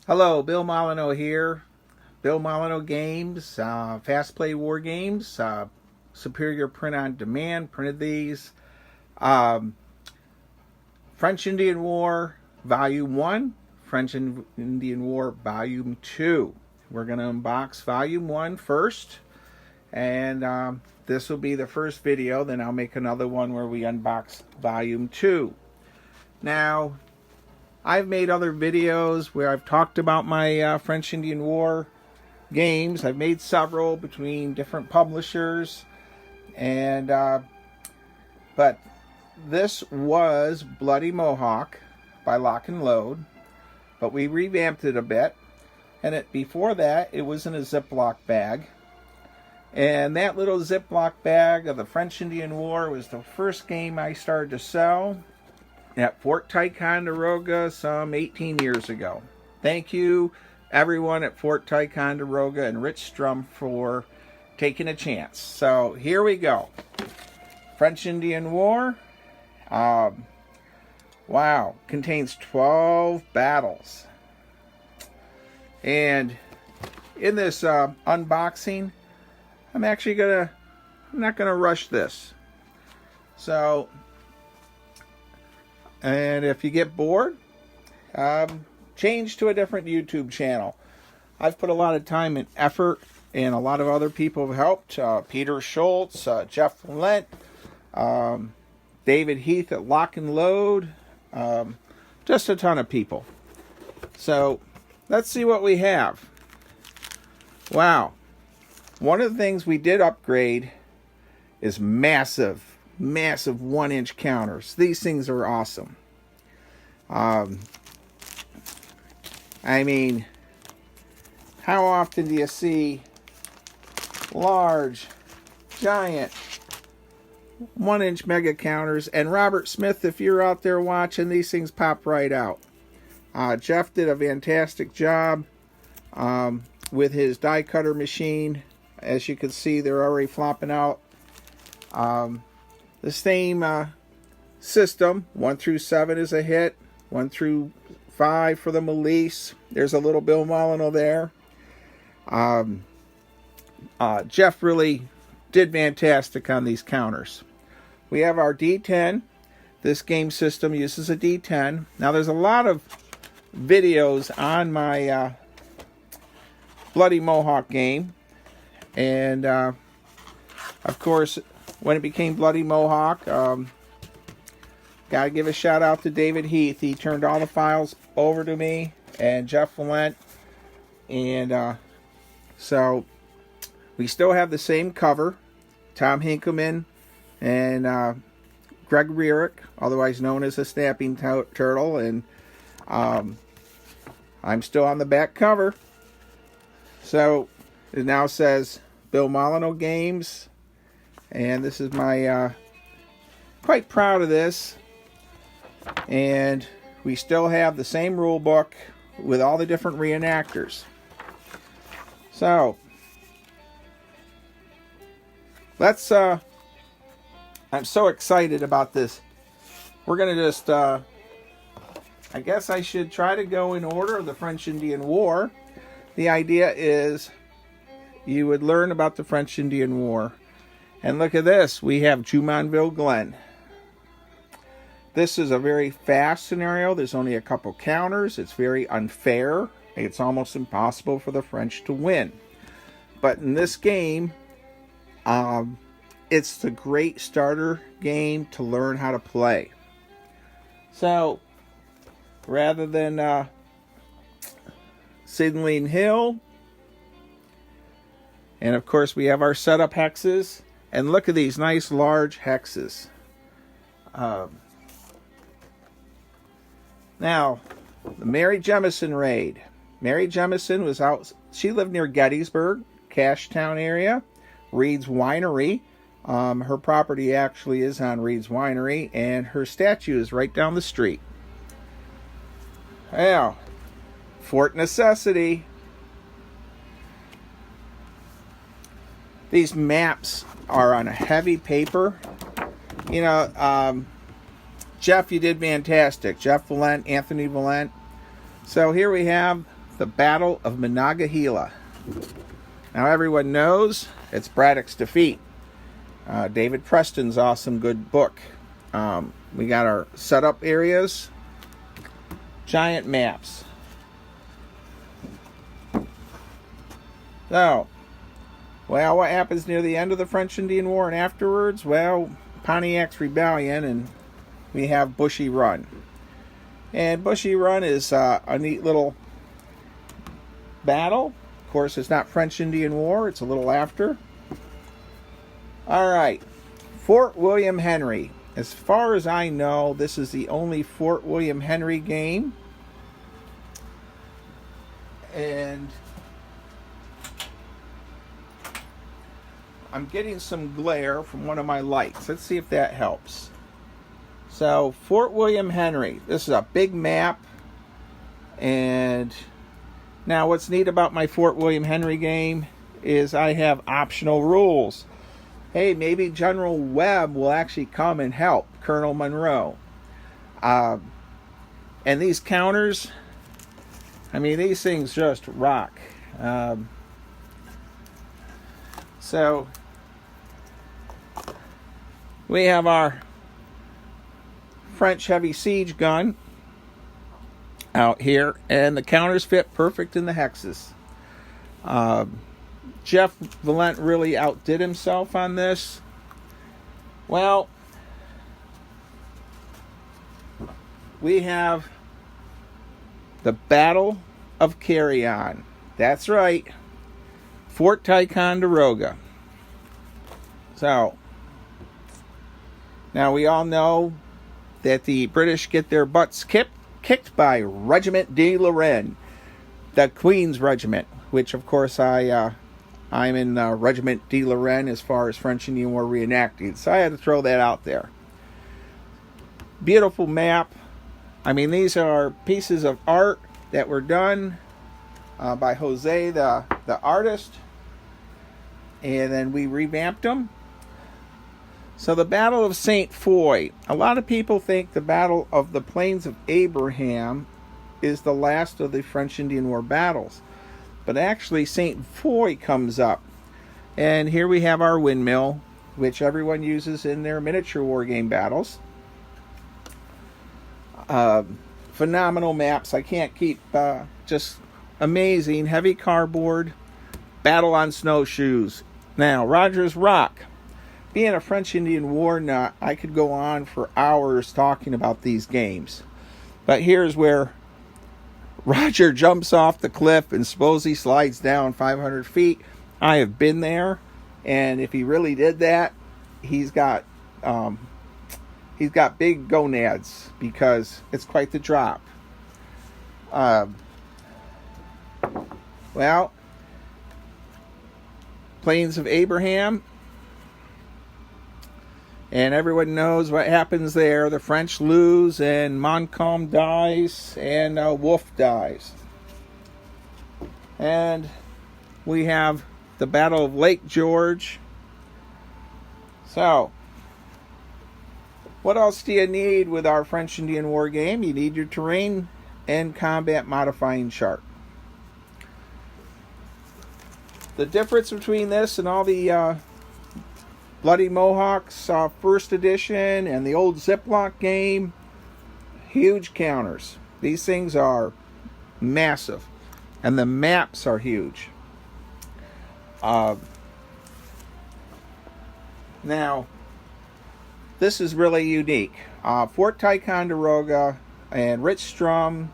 Hello, Bill Molyneux here. Bill Molyneux Games, Fast Play War Games, Superior Print on Demand, printed these. French Indian War Volume 1, French Indian War Volume 2. We're going to unbox Volume 1 first, and this will be the first video. Then I'll make another one where we unbox Volume 2. Now, I've made other videos where I've talked about my French Indian War games. I've made several between different publishers, and but this was Bloody Mohawk by Lock and Load, but we revamped it a bit. And before that, it was in a Ziploc bag. And that little Ziploc bag of the French Indian War was the first game I started to sell at Fort Ticonderoga some 18 years ago. Thank you, everyone at Fort Ticonderoga and Rich Strum, for taking a chance. So here we go. French Indian War. Wow, contains 12 battles. And in this unboxing, I'm not gonna rush this. So, and if you get bored, change to a different YouTube channel. I've put a lot of time and effort, and a lot of other people have helped. Peter Schultz, Jeff Lent, David Heath at Lock and Load, just a ton of people. So let's see what we have. Wow. One of the things we did upgrade is massive 1-inch counters. These things are awesome. I mean, how often do you see large, giant 1-inch mega counters? And Robert Smith, if you're out there watching, these things pop right out. Jeff did a fantastic job with his die cutter machine. As you can see, they're already flopping out. The same system, 1 through 7 is a hit, 1 through 5 for the Melisse. There's a little Bill Molyneux there. Jeff really did fantastic on these counters. We have our D10. This game system uses a D10. Now, there's a lot of videos on my Bloody Mohawk game. And, of course, when it became Bloody Mohawk, gotta give a shout out to David Heath. He turned all the files over to me, and Jeff Lent. And so we still have the same cover. Tom Hinkleman and Greg Rierick, otherwise known as the Snapping Turtle. And I'm still on the back cover. So it now says Bill Molyneux Games. And this is my, quite proud of this. And we still have the same rule book with all the different reenactors. So, let's, I'm so excited about this. We're going to just, I guess I should try to go in order of the French Indian War. The idea is you would learn about the French Indian War. And look at this. We have Jumonville Glen. This is a very fast scenario. There's only a couple counters. It's very unfair. It's almost impossible for the French to win. But in this game, it's the great starter game to learn how to play. So, rather than Sidling Hill, and of course we have our setup hexes. And look at these nice large hexes. Now, the Mary Jemison raid. Mary Jemison was out. She lived near Gettysburg, Cashtown area. Reed's Winery. Her property actually is on Reed's Winery, and her statue is right down the street. Now, Fort Necessity. These maps are on a heavy paper. You know, Jeff, you did fantastic. Jeff Valent, Anthony Valent. So here we have the Battle of Monongahela. Now everyone knows it's Braddock's defeat. David Preston's awesome good book. We got our setup areas, giant maps. So, well, what happens near the end of the French-Indian War and afterwards? Well, Pontiac's Rebellion, and we have Bushy Run. And Bushy Run is a neat little battle. Of course, it's not French-Indian War. It's a little after. All right. Fort William Henry. As far as I know, this is the only Fort William Henry game. And I'm getting some glare from one of my lights. Let's see if that helps. So, Fort William Henry. This is a big map. And now what's neat about my Fort William Henry game is I have optional rules. Hey, maybe General Webb will actually come and help Colonel Monroe. And these counters, I mean, these things just rock. So, we have our French heavy siege gun out here, and the counters fit perfect in the hexes. Jeff Valent really outdid himself on this. Well, we have the Battle of Carillon. That's right, Fort Ticonderoga. So, now we all know that the British get their butts kicked by Regiment de Lorraine, the Queen's Regiment, which of course I'm in Regiment de Lorraine as far as French Indian War reenacting, so I had to throw that out there. Beautiful map. I mean, these are pieces of art that were done by Jose, the artist, and then we revamped them. So the Battle of St. Foy. A lot of people think the Battle of the Plains of Abraham is the last of the French Indian War battles. But actually St. Foy comes up. And here we have our windmill, which everyone uses in their miniature war game battles. Phenomenal maps. I can't keep, just amazing. Heavy cardboard. Battle on snowshoes. Now, Rogers Rock. Being a French Indian War nut, I could go on for hours talking about these games. But here's where Roger jumps off the cliff and supposedly slides down 500 feet. I have been there, and if he really did that, he's got big gonads because it's quite the drop. Well, Plains of Abraham. And everyone knows what happens there. The French lose, and Montcalm dies, and Wolfe dies. And we have the Battle of Lake George. So, what else do you need with our French Indian War game? You need your terrain and combat modifying chart. The difference between this and all the Bloody Mohawks first edition and the old Ziploc game, huge counters. These things are massive, and the maps are huge. Now, this is really unique. Fort Ticonderoga and Rich Strum,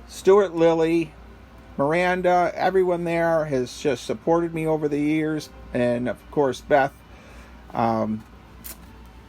Stuart Lilly, Miranda, everyone there has just supported me over the years, and of course Beth.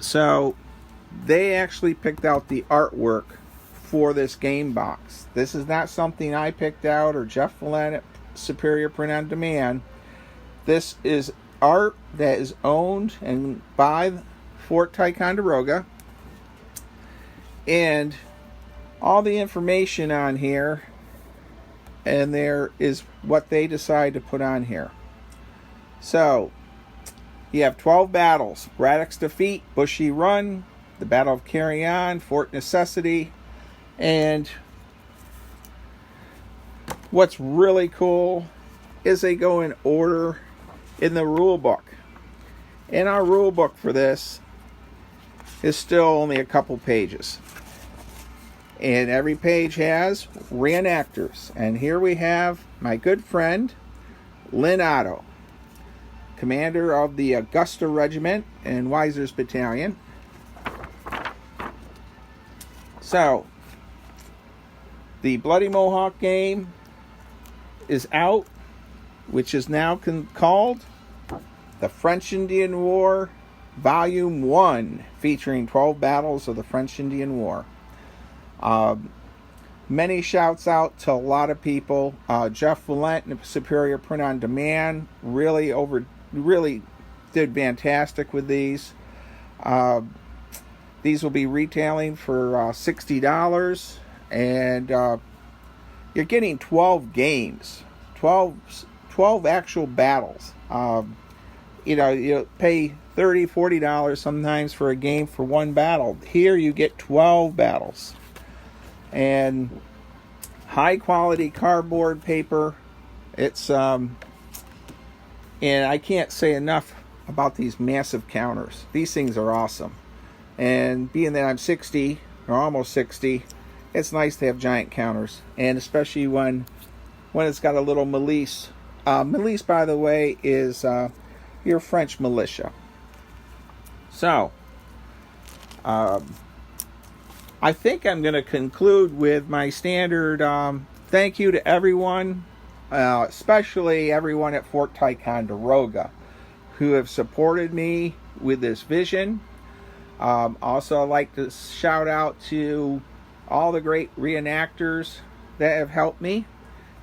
So they actually picked out the artwork for this game box. This is not something I picked out or Jeff Valent at Superior Print on Demand. This is art that is owned and by Fort Ticonderoga, and all the information on here, and there is what they decide to put on here. So you have 12 battles: Braddock's Defeat, Bushy Run, the Battle of Carillon, Fort Necessity, and what's really cool is they go in order in the rule book. And our rule book for this is still only a couple pages. And every page has reenactors. And here we have my good friend, Lynn Otto, commander of the Augusta Regiment and Weiser's Battalion. So, the Bloody Mohawk game is out, which is now called the French Indian War Volume 1, featuring 12 battles of the French Indian War. Many shouts out to a lot of people. Jeff Valent and Superior Print on Demand really did fantastic with these. These will be retailing for $60, and you're getting 12 games, 12 actual battles. You pay $30, $40 sometimes for a game for one battle. Here you get 12 battles. And high quality cardboard paper. It's and I can't say enough about these massive counters. These things are awesome. And being that I'm 60 or almost 60, it's nice to have giant counters, and especially when it's got a little milice. Milice, by the way, is your French militia. So, I think I'm going to conclude with my standard thank you to everyone, especially everyone at Fort Ticonderoga, who have supported me with this vision. Also, I'd like to shout out to all the great reenactors that have helped me.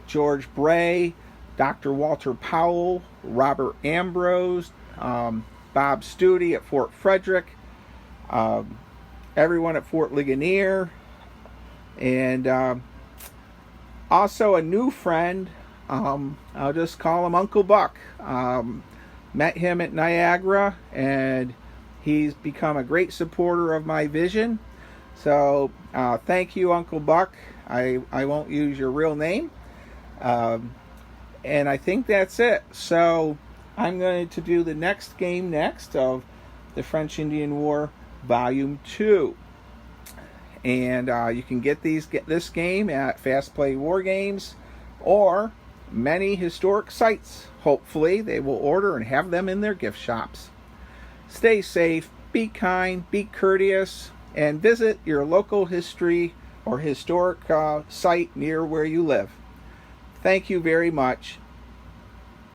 George Bray, Dr. Walter Powell, Robert Ambrose, Bob Studi at Fort Frederick, everyone at Fort Ligonier, and also a new friend, I'll just call him Uncle Buck. Met him at Niagara, and he's become a great supporter of my vision. So thank you, Uncle Buck. I won't use your real name. And I think that's it. So I'm going to do the next game next of the French Indian War Volume 2. And you can get this game at Fast Play War Games or many historic sites. Hopefully they will order and have them in their gift shops. Stay safe, be kind, be courteous, and visit your local history or historic site near where you live. Thank you very much.